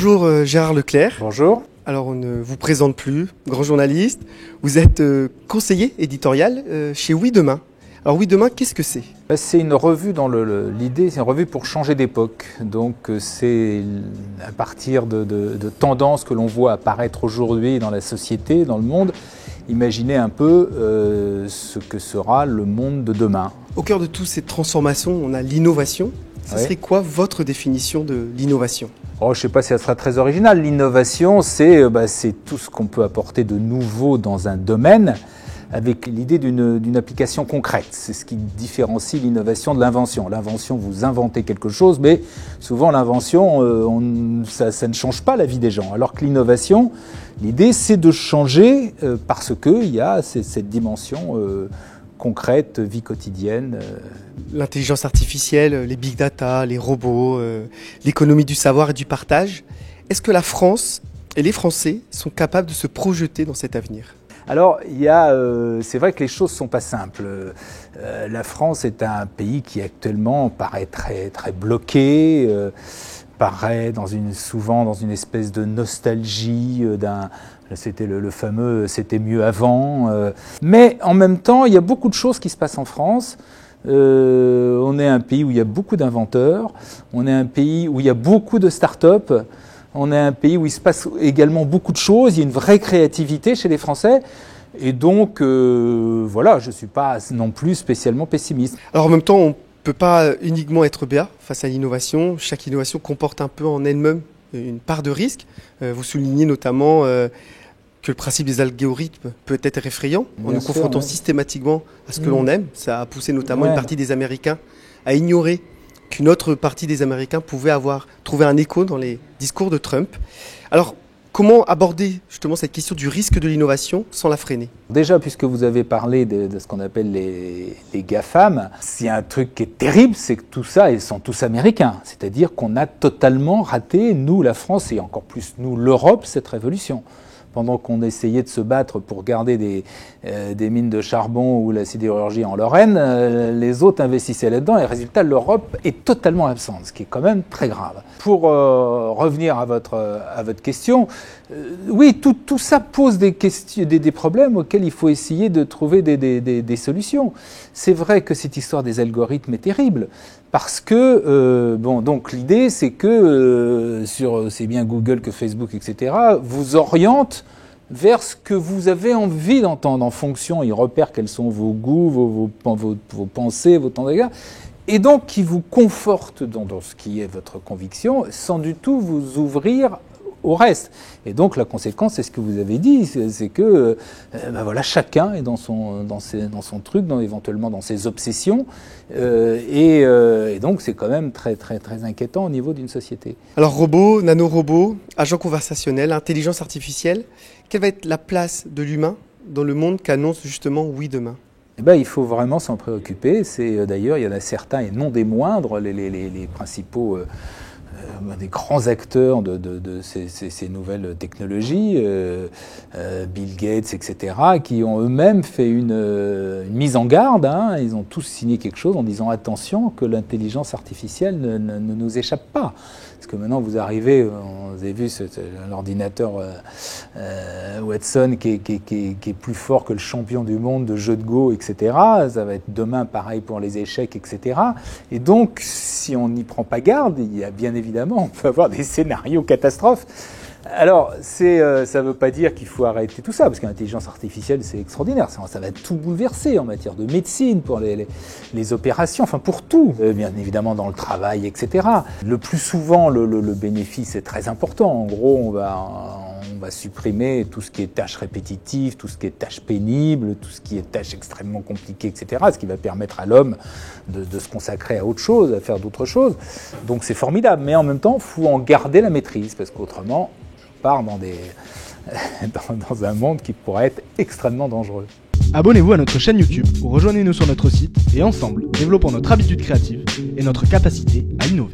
Bonjour Gérard Leclerc. Bonjour. Alors on ne vous présente plus, grand journaliste. Vous êtes conseiller éditorial chez Oui Demain. Alors Oui Demain, qu'est-ce que c'est ? C'est une revue dans l'idée, c'est une revue pour changer d'époque. Donc c'est à partir de tendances que l'on voit apparaître aujourd'hui dans la société, dans le monde. Imaginez un peu ce que sera le monde de demain. Au cœur de toutes ces transformations, on a l'innovation. Ça serait quoi votre définition de l'innovation ? Je ne sais pas si ça sera très original. L'innovation, c'est tout ce qu'on peut apporter de nouveau dans un domaine avec l'idée d'une application concrète. C'est ce qui différencie l'innovation de l'invention. L'invention, vous inventez quelque chose, mais souvent l'invention, ça ne change pas la vie des gens. Alors que l'innovation, l'idée, c'est de changer parce qu'il y a cette dimension concrète, vie quotidienne. L'intelligence artificielle, les big data, les robots, l'économie du savoir et du partage. Est-ce que la France et les Français sont capables de se projeter dans cet avenir ? Alors, c'est vrai que les choses ne sont pas simples. La France est un pays qui actuellement paraît très, très bloqué, paraît souvent dans une espèce de nostalgie c'était le fameux « c'était mieux avant ». Mais en même temps, il y a beaucoup de choses qui se passent en France. On est un pays où il y a beaucoup d'inventeurs, on est un pays où il y a beaucoup de start-up, on est un pays où il se passe également beaucoup de choses, il y a une vraie créativité chez les Français. Et donc, je ne suis pas non plus spécialement pessimiste. Alors en même temps, on ne peut pas uniquement être béat face à l'innovation. Chaque innovation comporte un peu en elle-même une part de risque. Vous soulignez notamment que le principe des algorithmes peut être effrayant en nous confrontant systématiquement à ce que l'on aime. Ça a poussé notamment une partie des Américains à ignorer qu'une autre partie des Américains pouvait trouvé un écho dans les discours de Trump. Alors, comment aborder justement cette question du risque de l'innovation sans la freiner ? Déjà, puisque vous avez parlé de ce qu'on appelle les GAFAM, s'il y a un truc qui est terrible, c'est que tout ça, ils sont tous américains. C'est-à-dire qu'on a totalement raté, nous, la France, et encore plus nous, l'Europe, cette révolution. Pendant qu'on essayait de se battre pour garder des mines de charbon ou la sidérurgie en Lorraine, les autres investissaient là-dedans et résultat, l'Europe est totalement absente, ce qui est quand même très grave. Pour revenir à votre question, oui, tout ça pose des problèmes auxquels il faut essayer de trouver des solutions. C'est vrai que cette histoire des algorithmes est terrible. Parce que, donc l'idée, c'est que c'est bien Google que Facebook, etc., vous oriente vers ce que vous avez envie d'entendre en fonction. Ils repèrent quels sont vos goûts, vos pensées, vos tendances, et donc qui vous conforte dans ce qui est votre conviction, sans du tout vous ouvrir au reste. Et donc la conséquence, c'est ce que vous avez dit, c'est que chacun est dans son truc, éventuellement dans ses obsessions, et donc c'est quand même très très très inquiétant au niveau d'une société. Alors robots, nanorobots, agents conversationnels, intelligence artificielle, quelle va être la place de l'humain dans le monde qu'annonce justement Oui Demain ? Il faut vraiment s'en préoccuper. D'ailleurs, il y en a certains, et non des moindres, les principaux des grands acteurs de ces nouvelles technologies, Bill Gates, etc., qui ont eux-mêmes fait une mise en garde. Ils ont tous signé quelque chose en disant attention que l'intelligence artificielle ne nous échappe pas. Parce que maintenant vous arrivez, vous avez vu l'ordinateur Watson qui est plus fort que le champion du monde de jeux de Go, etc. Ça va être demain pareil pour les échecs, etc. Et donc, si on n'y prend pas garde, il y a bien évidemment, on peut avoir des scénarios catastrophes. Alors, ça ne veut pas dire qu'il faut arrêter tout ça, parce que l'intelligence artificielle, c'est extraordinaire. Ça va tout bouleverser en matière de médecine, pour les opérations, enfin pour tout. Bien évidemment dans le travail, etc. Le plus souvent, le bénéfice est très important. En gros, on va supprimer tout ce qui est tâches répétitives, tout ce qui est tâches pénibles, tout ce qui est tâches extrêmement compliquées, etc. Ce qui va permettre à l'homme de se consacrer à autre chose, à faire d'autres choses. Donc c'est formidable. Mais en même temps, il faut en garder la maîtrise, parce qu'autrement, part dans un monde qui pourrait être extrêmement dangereux. Abonnez-vous à notre chaîne YouTube ou rejoignez-nous sur notre site et ensemble, développons notre habitude créative et notre capacité à innover.